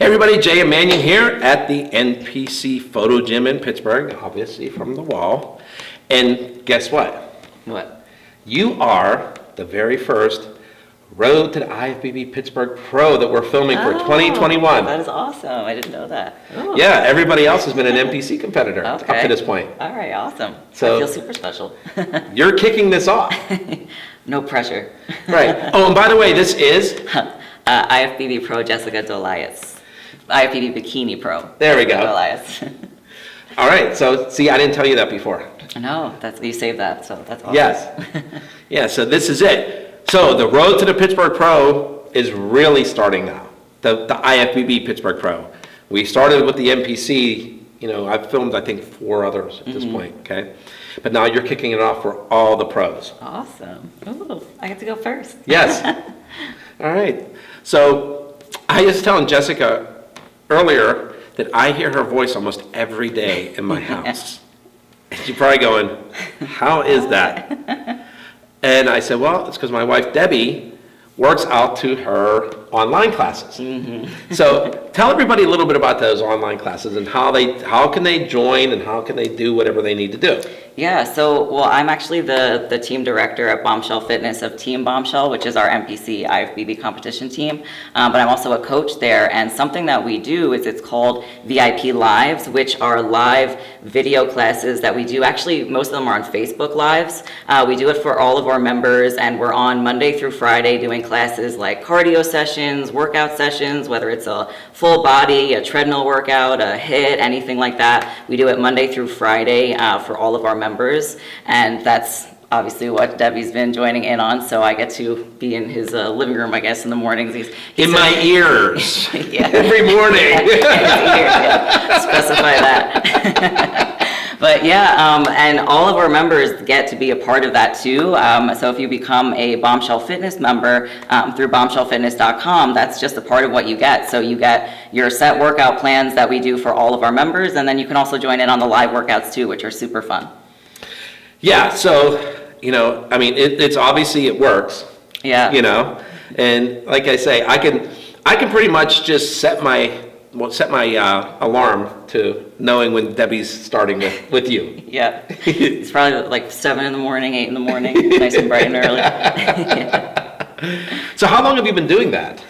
Everybody, Jay and Manion here at the NPC Photo Gym in Pittsburgh, obviously from the wall. And guess what? What? You are the very first Road to the IFBB Pittsburgh Pro that we're filming for 2021. That is awesome. I didn't know that. Oh. Yeah, everybody else has been an NPC competitor up to this point. All right, awesome. So I feel super special. You're kicking this off. No pressure. Right. Oh, and by the way, this is? IFBB Pro Jessica Dolias. IFBB Bikini Pro. There we go. Dolias. All right, so see, I didn't tell you that before. No, you saved that, so that's awesome. Yes. Yeah, so this is it. So the road to the Pittsburgh Pro is really starting now, the IFBB Pittsburgh Pro. We started with the NPC, I've filmed, I think, 4 others at this point, okay? But now you're kicking it off for all the pros. Awesome. Ooh, I get to go first. Yes. All right. So I was telling Jessica earlier that I hear her voice almost every day in my house. And she's probably going, how is that? And I said, well, it's because my wife, Debbie, works out to her online classes. So tell everybody a little bit about those online classes and how can they join and how can they do whatever they need to do. Yeah, so, I'm actually the team director at Bombshell Fitness of Team Bombshell, which is our NPC IFBB competition team, but I'm also a coach there, and something that we do is it's called VIP Lives, which are live video classes that we do. Actually, most of them are on Facebook Lives. We do it for all of our members, and we're on Monday through Friday doing classes like cardio sessions, workout sessions, whether it's a full body, a treadmill workout, a HIIT, anything like that. We do it Monday through Friday for all of our members, and that's obviously what Debbie's been joining in on, so I get to be in his living room, I guess, in the mornings. He's in my ears. Yeah. Every morning. Yeah. Specify that. But yeah, and all of our members get to be a part of that too. So if you become a Bombshell Fitness member through bombshellfitness.com, that's just a part of what you get. So you get your set workout plans that we do for all of our members, and then you can also join in on the live workouts too, which are super fun. Yeah, so, it's obviously it works. Yeah. And like I say, I can pretty much just set my alarm to knowing when Debbie's starting with you. Yeah, it's probably like 7 in the morning, 8 in the morning, nice and bright and early. Yeah. So how long have you been doing that?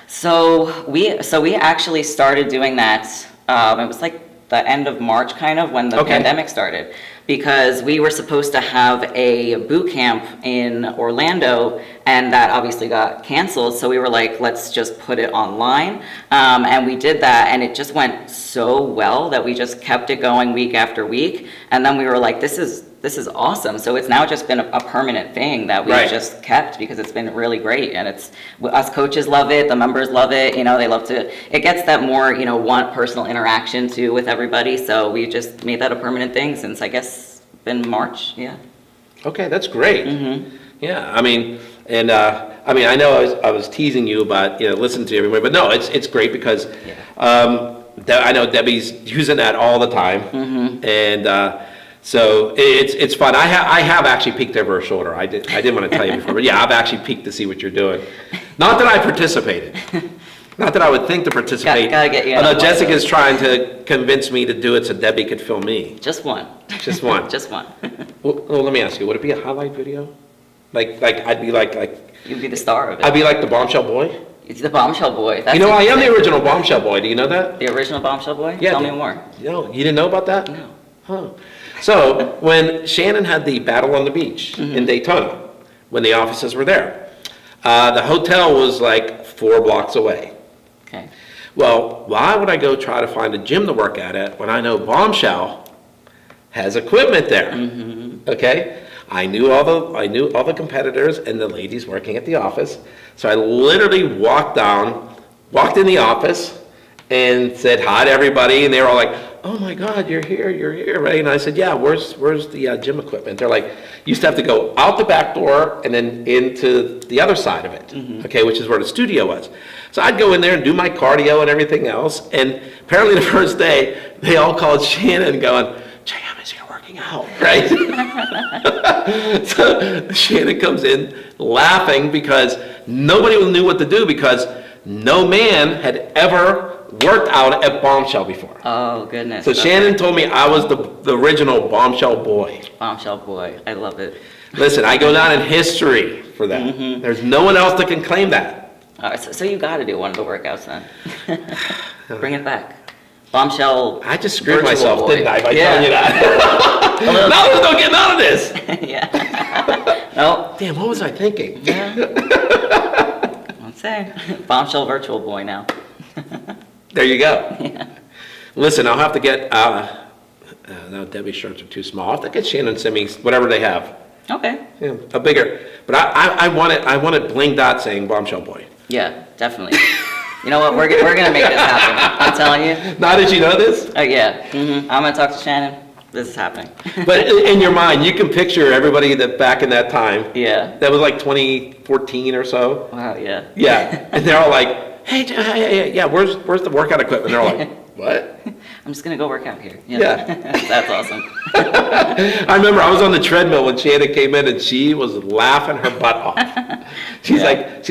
So we actually started doing that, it was like the end of March kind of when the pandemic started, because we were supposed to have a boot camp in Orlando, and that obviously got canceled. So we were like, let's just put it online. And we did that, and it just went so well that we just kept it going week after week. And then we were like, this is awesome. So it's now just been a permanent thing that we've just kept, because it's been really great. And us coaches love it, the members love it, they love it gets that more, want personal interaction too with everybody. So we just made that a permanent thing since, I guess, been March. Yeah. Okay, that's great. Yeah, I know I was teasing you about, listen to everybody, but no, it's great because I know Debbie's using that all the time. And so it's fun. I have actually peeked over her shoulder. I didn't want to tell you before, but yeah, I've actually peeked to see what you're doing. Not that I participated. Not that I would think to participate. Gotta get you. Although Jessica's trying to convince me to do it so Debbie could film me. Just one. Just one. Just one. Well, let me ask you, would it be a highlight video? Like I'd be like You'd be the star of it. I'd be like the Bombshell Boy? It's the Bombshell Boy. I am the original Bombshell Boy. Do you know that? The original Bombshell Boy? Yeah. Tell me more. No, you didn't know about that? No. Huh. So when Shannon had the battle on the beach in Daytona, when the offices were there, the hotel was like 4 blocks away. Okay. Well, why would I go try to find a gym to work out at when I know Bombshell has equipment there? Okay. I knew all the competitors and the ladies working at the office. So I literally walked in the office and said hi to everybody, and they were all like, oh my God, you're here, right? And I said, yeah, where's the gym equipment? They're like, you used to have to go out the back door and then into the other side of it, okay, which is where the studio was. So I'd go in there and do my cardio and everything else, and apparently the first day, they all called Shannon going, JM is here working out, right? So Shannon comes in laughing because nobody knew what to do, because no man had ever worked out at Bombshell before. Oh, goodness. So Okay. Shannon told me I was the original Bombshell boy. Bombshell boy. I love it. Listen, I go down in history for that. Mm-hmm. There's no one else that can claim that. All right, so you got to do one of the workouts then. Bring it back. Bombshell. I just screwed virtual myself, boy. didn't I, by telling you that? Now there's no getting out of this. Yeah. Nope. Damn, what was I thinking? Yeah. I'm saying. Bombshell virtual boy now. There you go. Yeah. Listen, I'll have to get, no, Debbie's shirts are too small. I'll have to get Shannon send me whatever they have. Okay. Yeah, a bigger. But I want it bling dot saying Bombshell boy. Yeah, definitely. You know what? We're gonna make this happen. I'm telling you. Now that you know this? Oh yeah. I'm gonna talk to Shannon. This is happening. But in your mind, you can picture everybody that back in that time. Yeah. That was like 2014 or so. Wow. Yeah. Yeah, and they're all like, hey, yeah, where's the workout equipment? They're all like, what? I'm just gonna go work out here. Yeah. That's awesome. I remember I was on the treadmill when Shannon came in and she was laughing her butt off. She's like,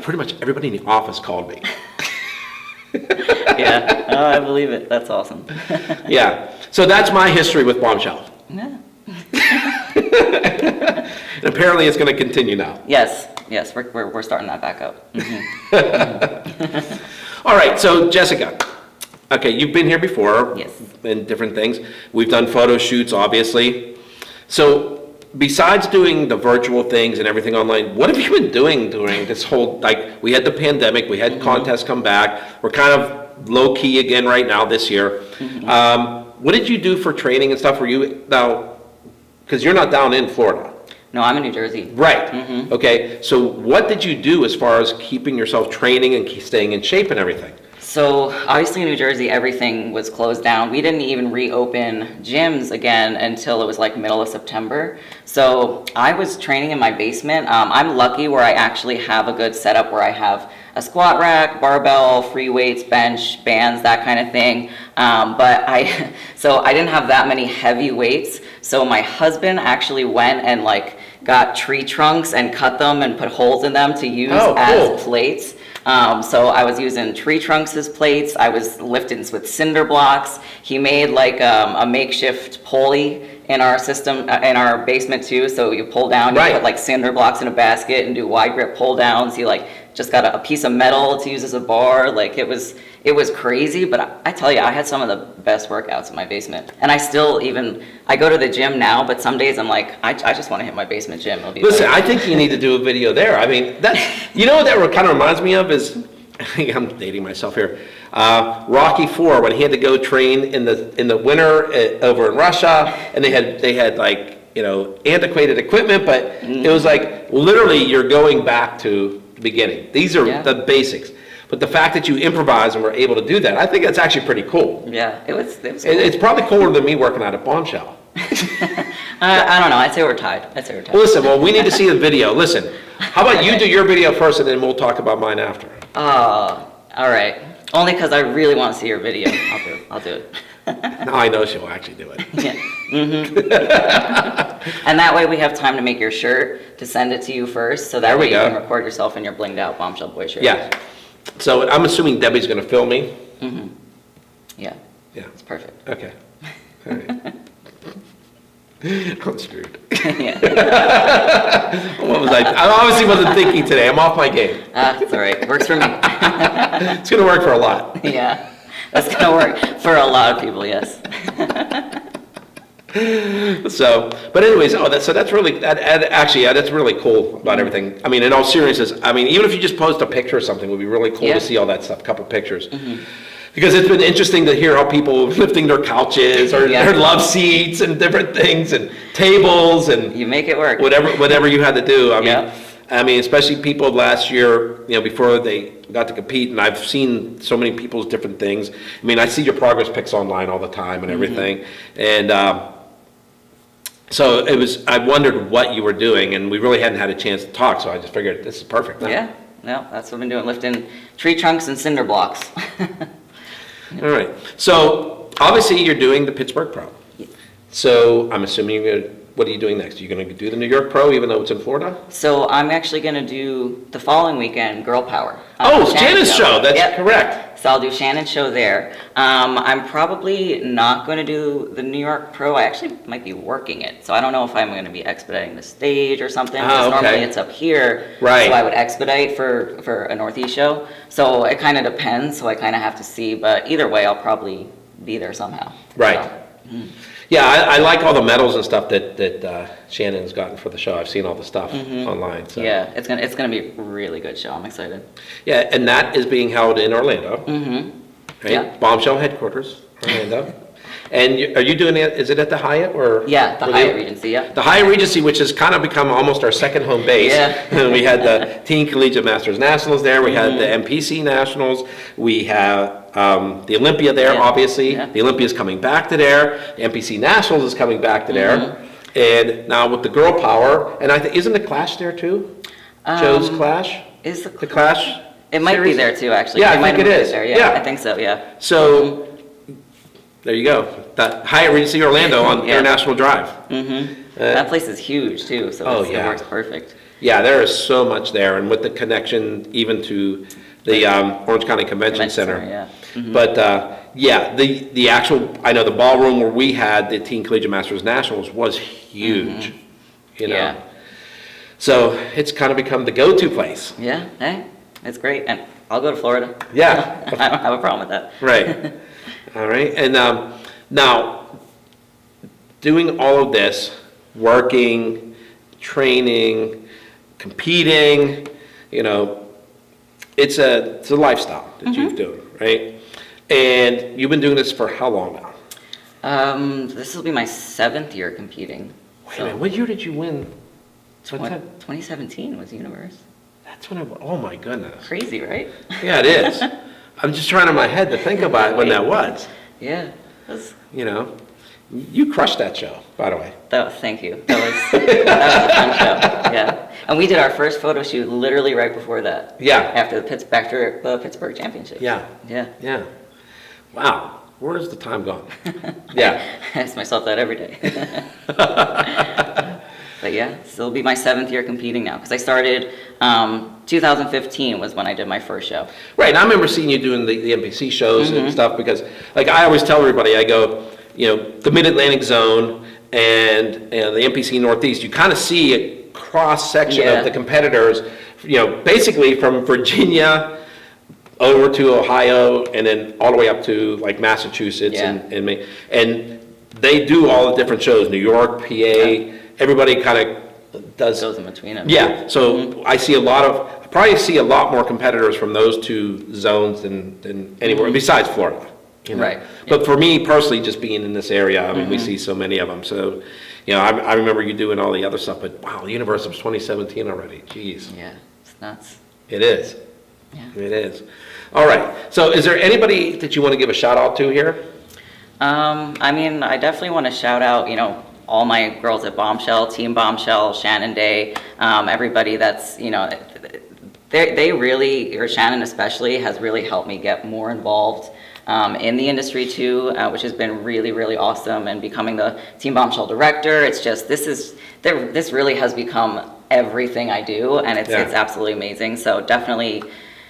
pretty much everybody in the office called me. Yeah. Oh, I believe it. That's awesome. Yeah, so that's my history with Bombshell. Yeah. And apparently it's gonna continue now. Yes. Yes. We're starting that back up. All right, so Jessica, okay, you've been here before. Yes. In different things. We've done photo shoots, obviously. So besides doing the virtual things and everything online, what have you been doing during this whole, like, we had the pandemic, we had contests come back, we're kind of low-key again right now this year. What did you do for training and stuff? Were you, now, because you're not down in Florida. No, I'm in New Jersey. Right, okay, so what did you do as far as keeping yourself training and staying in shape and everything? So obviously in New Jersey, everything was closed down. We didn't even reopen gyms again until it was like middle of September. So I was training in my basement. I'm lucky where I actually have a good setup where I have a squat rack, barbell, free weights, bench, bands, that kind of thing. So I didn't have that many heavy weights. So my husband actually went and like got tree trunks and cut them and put holes in them to use as plates. So I was using tree trunks as plates. I was lifting with cinder blocks. He made like a makeshift pulley in our system, in our basement too. So you pull down, you put like cinder blocks in a basket and do wide grip pull downs. He like just got a piece of metal to use as a bar. Like it was crazy, but I tell you, I had some of the best workouts in my basement. And I still I go to the gym now, but some days I'm like, I just want to hit my basement gym. Listen, I think you need to do a video there. I mean, you know what that kind of reminds me of is, I'm dating myself here, Rocky IV, when he had to go train in the winter over in Russia, and they had like, you know, antiquated equipment, but it was like, literally you're going back to the beginning. These are the basics. But the fact that you improvise and were able to do that, I think that's actually pretty cool. Yeah, it was cool. It's probably cooler than me working out at Bombshell. I don't know. I'd say we're tied. Well, listen, we need to see the video. Listen, how about you do your video first and then we'll talk about mine after? All right. Only because I really want to see your video. I'll do it. Now I know she'll actually do it. Yeah. And that way we have time to make your shirt, to send it to you first, so that way you can record yourself in your blinged out Bombshell Boy shirt. Yeah. So I'm assuming Debbie's going to film me? Yeah. Yeah. It's perfect. Okay. All right. I'm screwed. Yeah. What was I obviously wasn't thinking today. I'm off my game. It's all right. Works for me. It's going to work for a lot. Yeah. That's going to work for a lot of people, yes. So, but anyways, that's really, that's really cool about everything. I mean, in all seriousness, I mean, even if you just post a picture or something, it would be really cool to see all that stuff, a couple pictures. Because it's been interesting to hear how people lifting their couches or their love seats and different things and tables and you make it work. Whatever you had to do. I mean, especially people last year, you know, before they got to compete, and I've seen so many people's different things. I mean, I see your progress pics online all the time and everything. And so I wondered what you were doing, and we really hadn't had a chance to talk, so I just figured this is perfect. Yeah, no, that's what I've been doing, lifting tree trunks and cinder blocks. All right. So obviously you're doing the Pittsburgh Pro. Yeah. So I'm assuming what are you doing next? Are you going to do the New York Pro even though it's in Florida? So I'm actually going to do the following weekend, Girl Power. Oh, Shannon's show. That's correct. So I'll do Shannon's show there. I'm probably not going to do the New York Pro. I actually might be working it. So I don't know if I'm going to be expediting the stage or something. Because okay. normally it's up here. Right. So I would expedite for a Northeast show. So it kind of depends. So I kind of have to see. But either way, I'll probably be there somehow. Right. So, Yeah, I like all the medals and stuff that Shannon's gotten for the show. I've seen all the stuff online. So. Yeah, it's gonna be a really good show. I'm excited. Yeah, and that is being held in Orlando. Right? Yeah. Bombshell headquarters, Orlando. And are you doing it, is it at the Hyatt or? Yeah, the Hyatt Regency, yeah. The Hyatt Regency, which has kind of become almost our second home base. Yeah. We had the Teen Collegiate Masters Nationals there, we had the MPC Nationals, we have the Olympia there, Yeah. obviously. Yeah. The Olympia is coming back to there, the MPC Nationals is coming back to there. And now with the Girl Power, and I think, isn't the Clash there too? Joe's Clash? Is The Clash? It might be series? there too, actually. Yeah, They I might think have it moved is. There. Yeah. I think so, yeah. So, there you go. The Hyatt Regency Orlando on Yeah. International Drive. That place is huge too, so Oh, it yeah. works perfect. Yeah, there is so much there, and with the connection even to the Orange County Convention Center. Yeah. But, yeah, the actual, I know the ballroom where we had the Teen Collegiate Masters Nationals was huge, you know? Yeah. So it's kind of become the go-to place. Yeah, hey, it's great, and I'll go to Florida. Yeah. I don't have a problem with that. Right. All right. And now, doing all of this, working, training, competing, you know, it's a lifestyle that you've done, right? And you've been doing this for how long now? This will be my 7th year competing. Wait a minute, what year did you win? What time? 2017 was Universe. That's when oh my goodness. Crazy, right? Yeah, it is. I'm just trying in my head to think about when that was. Yeah. You know, you crushed that show, by the way. Thank you. That was a fun show. Yeah. And we did our first photo shoot literally right before that. Yeah. After the Pittsburgh Championship. Yeah. Yeah. Yeah. Wow. Where's the time gone? Yeah. I ask myself that every day. But yeah, so it'll be my 7th year competing now, because I started, 2015 was when I did my first show. Right, and I remember seeing you doing the NPC shows and stuff, because, like, I always tell everybody, I go, you know, the Mid-Atlantic Zone and the NPC Northeast, you kind of see a cross-section Yeah. of the competitors, you know, basically from Virginia over to Ohio, and then all the way up to, like, Massachusetts Yeah. and Maine. And they do all the different shows, New York, PA, everybody kind of does. Goes in between them. Yeah, so I probably see a lot more competitors from those two zones than anywhere, besides Florida. You know? Right. But for me personally, just being in this area, I mean, we see so many of them, so, you know, I remember you doing all the other stuff, but wow, the Universe was 2017 already, jeez. Yeah, it's nuts. It is. Yeah. It is. All right, so is there anybody that you want to give a shout out to here? I mean, I definitely want to shout out, you know, all my girls at Bombshell, Team Bombshell, Shannon Day, everybody that's, you know, they really, or Shannon especially, has really helped me get more involved in the industry too, which has been really, really awesome. And becoming the Team Bombshell director, it's just, this really has become everything I do, and it's absolutely amazing. So definitely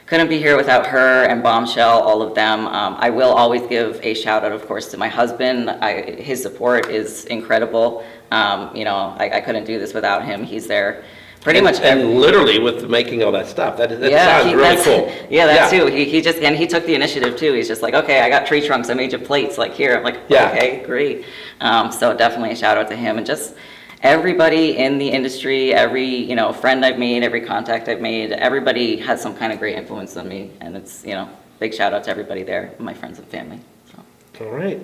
couldn't be here without her and Bombshell, all of them. I will always give a shout out, of course, to my husband. His support is incredible. You know, I couldn't do this without him. He's there pretty much. And literally with making all that stuff, that sounds really cool. Yeah, that too. He just, and he took the initiative too. He's just like, okay, I got tree trunks, I made you plates, like here. I'm like, okay, great. So definitely a shout out to him, and just everybody in the industry, every, you know, friend I've made, every contact I've made, everybody has some kind of great influence on me, and it's, you know, big shout out to everybody there, my friends and family. So. All right.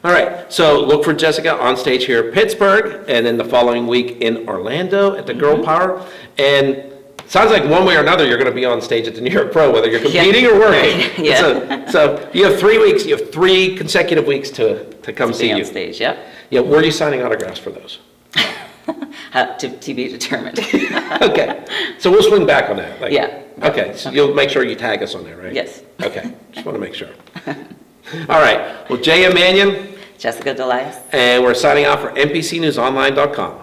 All right. So look for Jessica on stage here at Pittsburgh, and then the following week in Orlando at the Girl Power. And sounds like one way or another you're going to be on stage at the New York Pro, whether you're competing or working. Yeah. So you have 3 weeks. You have 3 consecutive weeks to come see you on stage. Yeah. Yeah. Where are you signing autographs for those? To be determined. Okay. So we'll swing back on that. Like, Yeah. Okay. So you'll make sure you tag us on there, right? Yes. Okay. Just want to make sure. All right. Well, J.M. Manion. Jessica Dolias. And we're signing off for NPCNewsOnline.com.